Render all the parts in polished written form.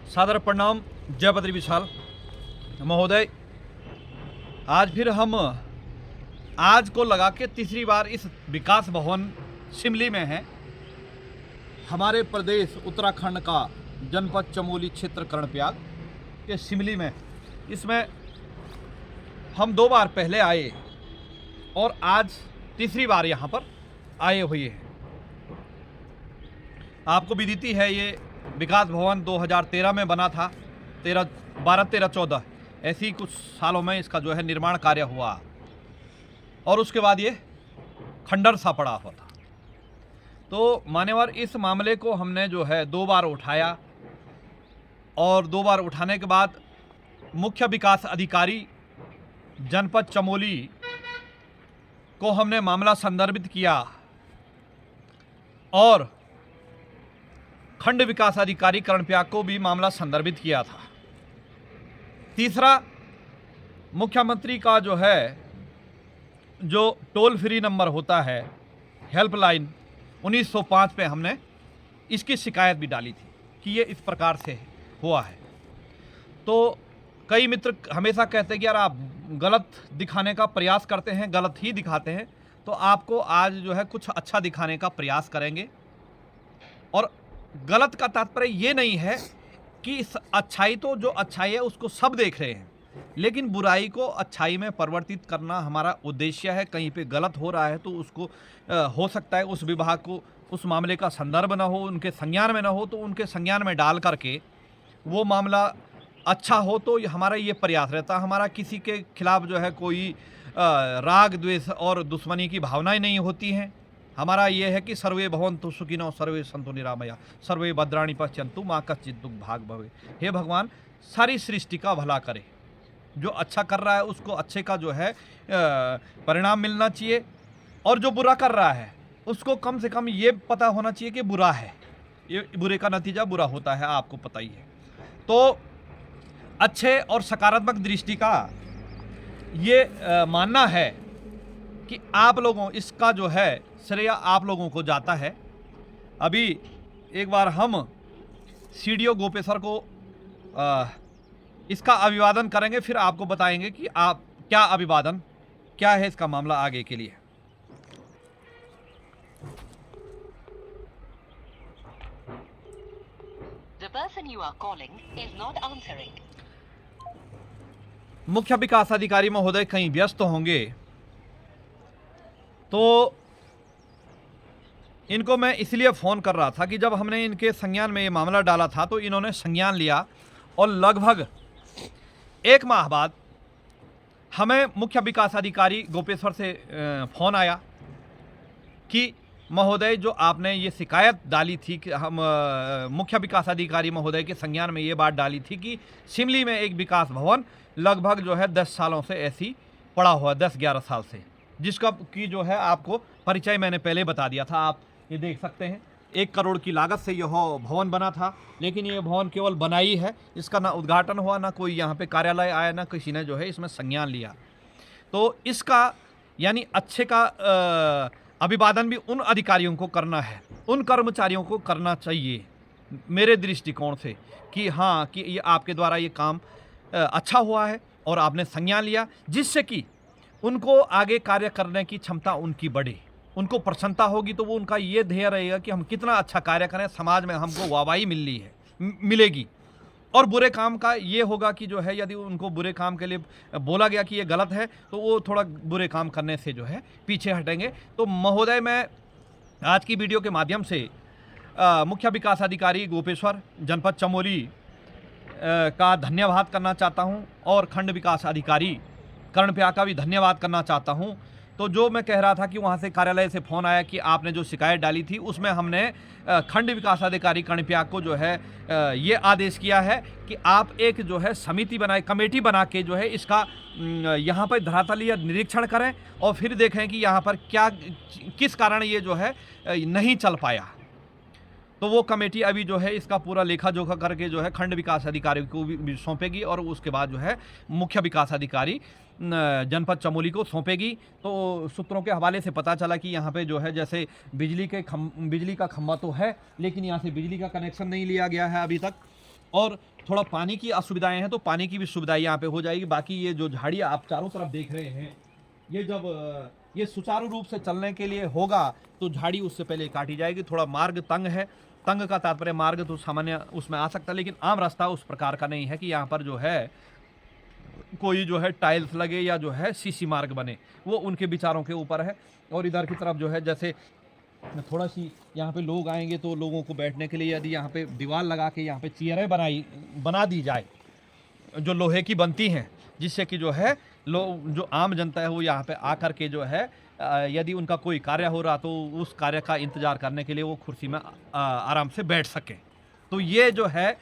सादर प्रणाम। जय बद्री विशाल महोदय, आज फिर हम आज को लगा के तीसरी बार इस विकास भवन शिमली में हैं। हमारे प्रदेश उत्तराखंड का जनपद चमोली क्षेत्र कर्णप्रयाग के शिमली में, इसमें हम 2 बार पहले आए और आज तीसरी बार यहाँ पर आए हुए हैं। आपको विदित है ये विकास भवन 2013 में बना था। 12-13-14 ऐसी कुछ सालों में इसका जो है निर्माण कार्य हुआ और उसके बाद ये खंडर सा पड़ा हुआ था। तो मान्यवर, इस मामले को हमने जो है 2 बार उठाया और 2 बार उठाने के बाद मुख्य विकास अधिकारी जनपद चमोली को हमने मामला संदर्भित किया और खंड विकास अधिकारी कर्णप्रयाग को भी मामला संदर्भित किया था। तीसरा, मुख्यमंत्री का जो टोल फ्री नंबर होता है हेल्पलाइन 1905 पे हमने इसकी शिकायत भी डाली थी कि ये इस प्रकार से हुआ है। तो कई मित्र हमेशा कहते हैं कि यार आप गलत दिखाने का प्रयास करते हैं, गलत ही दिखाते हैं। तो आपको आज जो है कुछ अच्छा दिखाने का प्रयास करेंगे। और गलत का तात्पर्य ये नहीं है कि अच्छाई, तो जो अच्छाई है उसको सब देख रहे हैं, लेकिन बुराई को अच्छाई में परिवर्तित करना हमारा उद्देश्य है। कहीं पे गलत हो रहा है तो उसको हो सकता है उस विभाग को उस मामले का संदर्भ ना हो, उनके संज्ञान में ना हो, तो उनके संज्ञान में डाल करके वो मामला अच्छा हो। तो हमारा ये प्रयास रहता है। हमारा किसी के खिलाफ जो है कोई राग द्वेष और दुश्मनी की भावनाएं नहीं होती हैं। हमारा ये है कि सर्वे भवन्तु सुखिनो सर्वे सन्तु निरामया सर्वे भद्राणि पश्यन्तु मा कश्चित् दुःख भाग भवे। हे भगवान, सारी सृष्टि का भला करे। जो अच्छा कर रहा है उसको अच्छे का जो है परिणाम मिलना चाहिए, और जो बुरा कर रहा है उसको कम से कम ये पता होना चाहिए कि बुरा है, ये बुरे का नतीजा बुरा होता है, आपको पता ही है। तो अच्छे और सकारात्मक दृष्टि का ये मानना है कि आप लोगों इसका जो है श्रेय आप लोगों को जाता है। अभी एक बार हम सीडीओ गोपेश्वर को इसका अभिवादन करेंगे, फिर आपको बताएंगे कि आप क्या अभिवादन क्या है इसका मामला आगे के लिए। The person you are calling is not answering. मुख्य विकास अधिकारी महोदय कहीं व्यस्त होंगे, तो इनको मैं इसलिए फ़ोन कर रहा था कि जब हमने इनके संज्ञान में ये मामला डाला था तो इन्होंने संज्ञान लिया और लगभग 1 माह बाद हमें मुख्य विकास अधिकारी गोपेश्वर से फ़ोन आया कि महोदय, जो आपने ये शिकायत डाली थी कि हम मुख्य विकास अधिकारी महोदय के संज्ञान में ये बात डाली थी कि शिमली में एक विकास भवन लगभग जो है 10 सालों से ऐसी पड़ा हुआ, 10-11 साल से, जिसका की जो है आपको परिचय मैंने पहले बता दिया था। आप ये देख सकते हैं 1 करोड़ की लागत से यह भवन बना था, लेकिन ये भवन केवल बनाई है, इसका ना उद्घाटन हुआ, ना कोई यहाँ पे कार्यालय आया, ना किसी ने जो है इसमें संज्ञान लिया। तो इसका यानी अच्छे का अभिवादन भी उन अधिकारियों को करना है, उन कर्मचारियों को करना चाहिए मेरे दृष्टिकोण से कि हाँ, कि ये आपके द्वारा ये काम अच्छा हुआ है और आपने संज्ञान लिया, जिससे कि उनको आगे कार्य करने की क्षमता उनकी बढ़े, उनको प्रसन्नता होगी। तो वो उनका ये ध्येय रहेगा कि हम कितना अच्छा कार्य करें, समाज में हमको वाहवाही मिलेगी। और बुरे काम का ये होगा कि जो है यदि उनको बुरे काम के लिए बोला गया कि ये गलत है तो वो थोड़ा बुरे काम करने से जो है पीछे हटेंगे। तो महोदय, मैं आज की वीडियो के माध्यम से मुख्य विकास अधिकारी गोपेश्वर जनपद चमोली का धन्यवाद करना चाहता हूं और खंड विकास अधिकारी कर्णप्रयाग का भी धन्यवाद करना चाहता हूं। तो जो मैं कह रहा था कि वहाँ से कार्यालय से फ़ोन आया कि आपने जो शिकायत डाली थी उसमें हमने खंड विकास अधिकारी कर्णप्रयाग को जो है ये आदेश किया है कि आप एक जो है समिति बनाए, कमेटी बना के जो है इसका यहाँ पर धरातलीय निरीक्षण करें और फिर देखें कि यहाँ पर किस कारण ये जो है नहीं चल पाया। तो वो कमेटी अभी जो है इसका पूरा लेखा जोखा करके जो है खंड विकास अधिकारी को भी सौंपेगी और उसके बाद जो है मुख्य विकास अधिकारी जनपद चमोली को सौंपेगी। तो सूत्रों के हवाले से पता चला कि यहाँ पे जो है जैसे बिजली का खंभा तो है, लेकिन यहाँ से बिजली का कनेक्शन नहीं लिया गया है अभी तक, और थोड़ा पानी की असुविधाएं हैं तो पानी की भी सुविधाएं यहाँ पे हो जाएगी। बाकी ये जो झाड़ियाँ आप चारों तरफ देख रहे हैं, ये जब ये सुचारू रूप से चलने के लिए होगा तो झाड़ी उससे पहले काटी जाएगी। थोड़ा मार्ग तंग है, तंग का तात्पर्य मार्ग तो सामान्य उसमें आ सकता है, लेकिन आम रास्ता उस प्रकार का नहीं है कि यहाँ पर जो है कोई जो है टाइल्स लगे या जो है सीसी मार्ग बने, वो उनके विचारों के ऊपर है। और इधर की तरफ जो है जैसे थोड़ा सी यहाँ पे लोग आएंगे तो लोगों को बैठने के लिए यदि यहाँ पे दीवार लगा के यहाँ पे चेयरें बना दी जाए जो लोहे की बनती हैं, जिससे कि जो है लोग जो आम जनता है वो यहाँ पे आकर के जो है यदि उनका कोई कार्य हो रहा तो उस कार्य का इंतजार करने के लिए वो कुर्सी में आराम से बैठ सके। तो ये जो है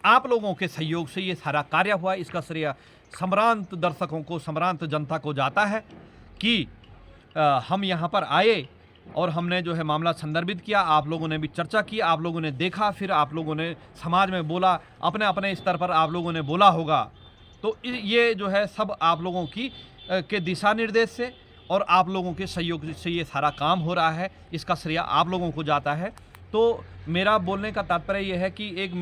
आप लोगों के सहयोग से ये सारा कार्य हुआ। इसका श्रेय सम्रांत दर्शकों को, सम्रांत जनता को जाता है कि हम यहाँ पर आए और हमने जो है मामला संदर्भित किया, आप लोगों ने भी चर्चा की, आप लोगों ने देखा, फिर आप लोगों ने समाज में बोला, अपने अपने स्तर पर आप लोगों ने बोला होगा। तो ये जो है सब आप लोगों की के दिशा निर्देश से और आप लोगों के सहयोग से ये सारा काम हो रहा है। इसका श्रेय आप लोगों को जाता है। तो मेरा बोलने का तात्पर्य यह है कि एक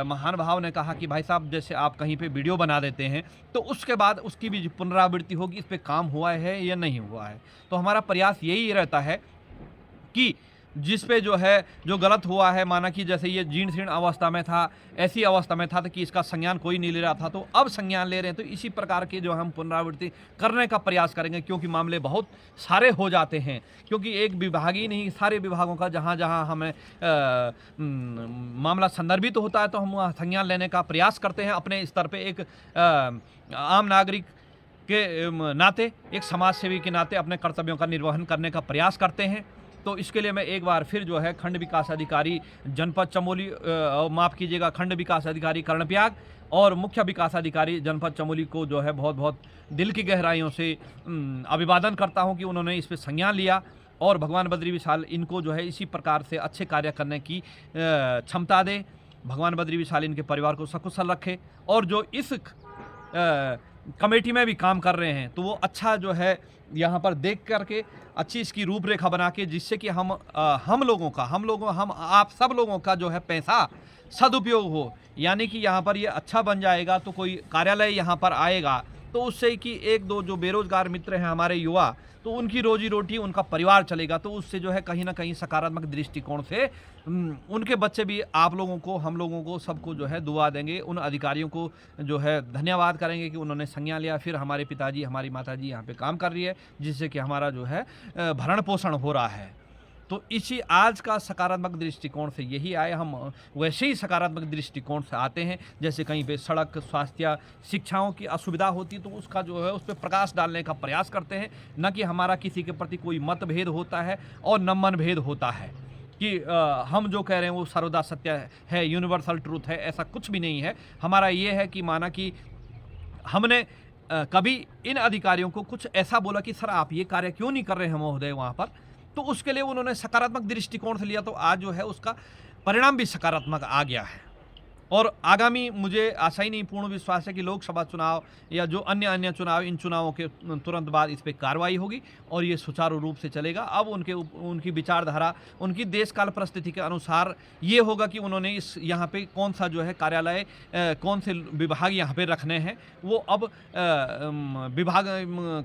महान भाव ने कहा कि भाई साहब जैसे आप कहीं पे वीडियो बना देते हैं तो उसके बाद उसकी भी पुनरावृत्ति होगी, इस पे काम हुआ है या नहीं हुआ है। तो हमारा प्रयास यही रहता है कि जिस पे जो है जो गलत हुआ है, माना कि जैसे ये जीर्ण शीर्ण अवस्था में था, ऐसी अवस्था में था कि इसका संज्ञान कोई नहीं ले रहा था, तो अब संज्ञान ले रहे हैं। तो इसी प्रकार के जो हम पुनरावृत्ति करने का प्रयास करेंगे, क्योंकि मामले बहुत सारे हो जाते हैं। क्योंकि एक विभाग ही नहीं, सारे विभागों का जहाँ जहाँ हमें मामला संदर्भित होता है तो हम वहाँ संज्ञान लेने का प्रयास करते हैं। अपने स्तर पर एक आम नागरिक के नाते, एक समाज सेवी के नाते अपने कर्तव्यों का निर्वहन करने का प्रयास करते हैं। तो इसके लिए मैं एक बार फिर जो है खंड विकास अधिकारी जनपद चमोली, माफ़ कीजिएगा, खंड विकास अधिकारी कर्णप्रयाग और मुख्य विकास अधिकारी जनपद चमोली को जो है बहुत बहुत दिल की गहराइयों से अभिवादन करता हूं कि उन्होंने इस पर संज्ञान लिया और भगवान बद्री विशाल इनको जो है इसी प्रकार से अच्छे कार्य करने की क्षमता दे। भगवान बद्री विशाल इनके परिवार को सकुशल रखे और जो इस कमेटी में भी काम कर रहे हैं तो वो अच्छा जो है यहाँ पर देख करके अच्छी इसकी रूपरेखा बना के, जिससे कि हम आप सब लोगों का जो है पैसा सदुपयोग हो। यानी कि यहाँ पर ये अच्छा बन जाएगा तो कोई कार्यालय यहाँ पर आएगा तो उससे कि एक दो जो बेरोजगार मित्र हैं हमारे युवा, तो उनकी रोजी रोटी, उनका परिवार चलेगा। तो उससे जो है कहीं ना कहीं सकारात्मक दृष्टिकोण से उनके बच्चे भी आप लोगों को, हम लोगों को, सबको जो है दुआ देंगे। उन अधिकारियों को जो है धन्यवाद करेंगे कि उन्होंने संज्ञान लिया। फिर हमारे पिताजी, हमारी माताजी यहाँ पे काम कर रही है, जिससे कि हमारा जो है भरण पोषण हो रहा है। तो इसी आज का सकारात्मक दृष्टिकोण से यही आए, हम वैसे ही सकारात्मक दृष्टिकोण से आते हैं। जैसे कहीं पे सड़क, स्वास्थ्य, शिक्षाओं की असुविधा होती तो उसका जो है उस पर प्रकाश डालने का प्रयास करते हैं। न कि हमारा किसी के प्रति कोई मतभेद होता है और न मनभेद होता है कि हम जो कह रहे हैं वो सर्वदा सत्य है, यूनिवर्सल ट्रूथ है, ऐसा कुछ भी नहीं है। हमारा ये है कि माना कि हमने कभी इन अधिकारियों को कुछ ऐसा बोला कि सर आप ये कार्य क्यों नहीं कर रहे हैं महोदय वहाँ पर, तो उसके लिए उन्होंने सकारात्मक दृष्टिकोण से लिया। तो आज जो है उसका परिणाम भी सकारात्मक आ गया है। और आगामी मुझे आशा ही नहीं, पूर्ण विश्वास है कि लोकसभा चुनाव या जो अन्य चुनाव, इन चुनावों के तुरंत बाद इस पर कार्रवाई होगी और ये सुचारू रूप से चलेगा। अब उनकी विचारधारा, उनकी देश काल परिस्थिति के अनुसार ये होगा कि उन्होंने इस यहाँ पे कौन सा जो है कार्यालय, कौन से विभाग यहाँ पे रखने हैं, वो अब विभाग,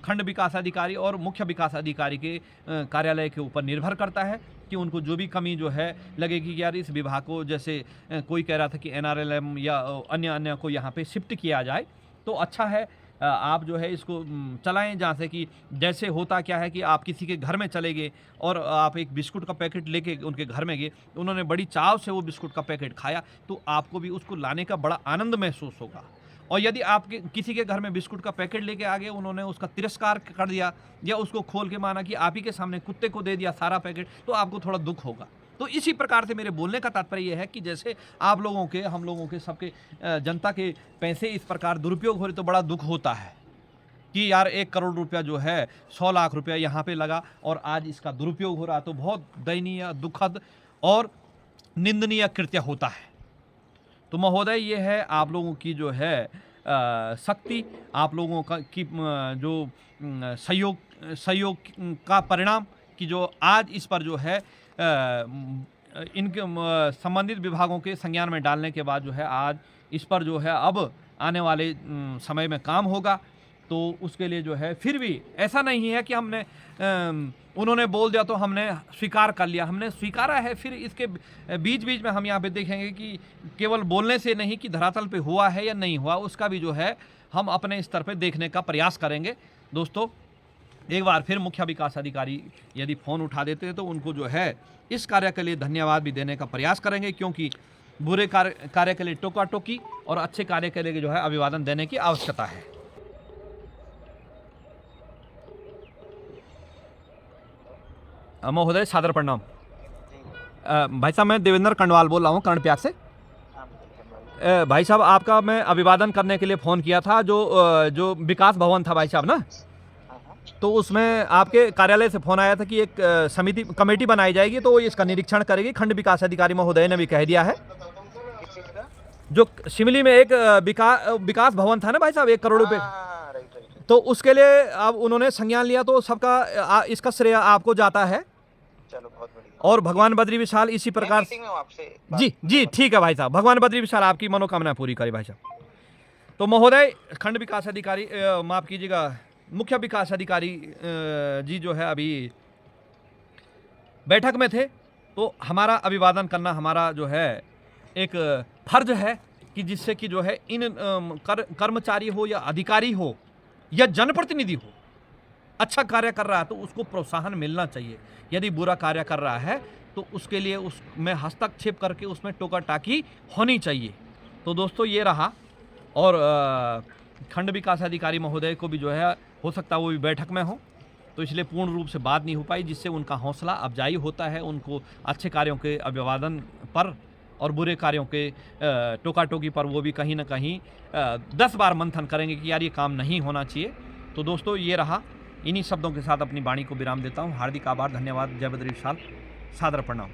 खंड विकास अधिकारी और मुख्य विकास अधिकारी के कार्यालय के ऊपर निर्भर करता है कि उनको जो भी कमी जो है लगेगी कि यार इस विभाग को, जैसे कोई कह रहा था कि NRLM या अन्य को यहाँ पे शिफ्ट किया जाए तो अच्छा है। आप जो है इसको चलाएं, जहाँ से कि जैसे होता क्या है कि आप किसी के घर में चले गए और आप एक बिस्कुट का पैकेट लेके उनके घर में गए, उन्होंने बड़ी चाव से वो बिस्कुट का पैकेट खाया, तो आपको भी उसको लाने का बड़ा आनंद महसूस होगा। और यदि आप किसी के घर में बिस्कुट का पैकेट लेके आ गए, उन्होंने उसका तिरस्कार कर दिया या उसको खोल के माना कि आप ही के सामने कुत्ते को दे दिया सारा पैकेट, तो आपको थोड़ा दुख होगा। तो इसी प्रकार से मेरे बोलने का तात्पर्य यह है कि जैसे आप लोगों के, हम लोगों के, सबके जनता के पैसे इस प्रकार दुरुपयोग हो रहे तो बड़ा दुख होता है कि यार 1 करोड़ रुपया जो है 100 लाख रुपया यहाँ पे लगा और आज इसका दुरुपयोग हो रहा, तो बहुत दयनीय, दुखद और निंदनीय कृत्य होता है। तो महोदय ये है आप लोगों की जो है शक्ति, आप लोगों का की जो सहयोग का परिणाम कि जो आज इस पर जो है इनके संबंधित विभागों के संज्ञान में डालने के बाद जो है आज इस पर जो है अब आने वाले समय में काम होगा। तो उसके लिए जो है फिर भी ऐसा नहीं है कि हमने उन्होंने बोल दिया तो हमने स्वीकार कर लिया, हमने स्वीकारा है। फिर इसके बीच बीच में हम यहाँ पे देखेंगे कि केवल बोलने से नहीं कि धरातल पे हुआ है या नहीं हुआ, उसका भी जो है हम अपने स्तर पे देखने का प्रयास करेंगे। दोस्तों एक बार फिर मुख्य विकास अधिकारी यदि फ़ोन उठा देते हैं तो उनको जो है इस कार्य के लिए धन्यवाद भी देने का प्रयास करेंगे, क्योंकि बुरे कार्य के लिए टोका टोकी और अच्छे कार्य के लिए जो है अभिवादन देने की आवश्यकता है। महोदय सादर प्रणाम। भाई साहब मैं देवेंद्र कंडवाल बोल रहा हूँ कर्णप्याग से। भाई साहब आपका मैं अभिवादन करने के लिए फ़ोन किया था, जो विकास भवन था भाई साहब ना, तो उसमें आपके कार्यालय से फ़ोन आया था कि एक समिति कमेटी बनाई जाएगी तो इसका निरीक्षण करेगी। खंड विकास अधिकारी महोदय ने भी कह दिया है। जो शिमली में एक विकास भवन था ना भाई साहब, 1 करोड़ रुपए, तो उसके लिए अब उन्होंने संज्ञान लिया, तो सबका इसका श्रेय आपको जाता है। चलो बहुत बढ़िया। और भगवान बद्री विशाल इसी प्रकार जी ठीक है भाई साहब, भगवान बद्री विशाल आपकी मनोकामना पूरी करे भाई साहब। तो महोदय खंड विकास अधिकारी माफ कीजिएगा मुख्य विकास अधिकारी जी जो है अभी बैठक में थे, तो हमारा अभिवादन करना हमारा जो है एक फर्ज है कि जिससे कि जो है इन कर्मचारी हो या अधिकारी हो या जनप्रतिनिधि हो, अच्छा कार्य कर रहा है तो उसको प्रोत्साहन मिलना चाहिए। यदि बुरा कार्य कर रहा है तो उसके लिए उसमें हस्तक्षेप करके उसमें टोका टाकी होनी चाहिए। तो दोस्तों ये रहा। और खंड विकास अधिकारी महोदय को भी जो है हो सकता है वो भी बैठक में हो, तो इसलिए पूर्ण रूप से बात नहीं हो पाई, जिससे उनका हौसला अफजाई होता है। उनको अच्छे कार्यों के अभिवादन पर और बुरे कार्यों के टोका टोकी पर वो भी कहीं ना कहीं 10 बार मंथन करेंगे कि यार ये काम नहीं होना चाहिए। तो दोस्तों ये रहा। इन्हीं शब्दों के साथ अपनी वाणी को विराम देता हूँ। हार्दिक आभार, धन्यवाद। जय बद्री विशाल, सादर प्रणाम।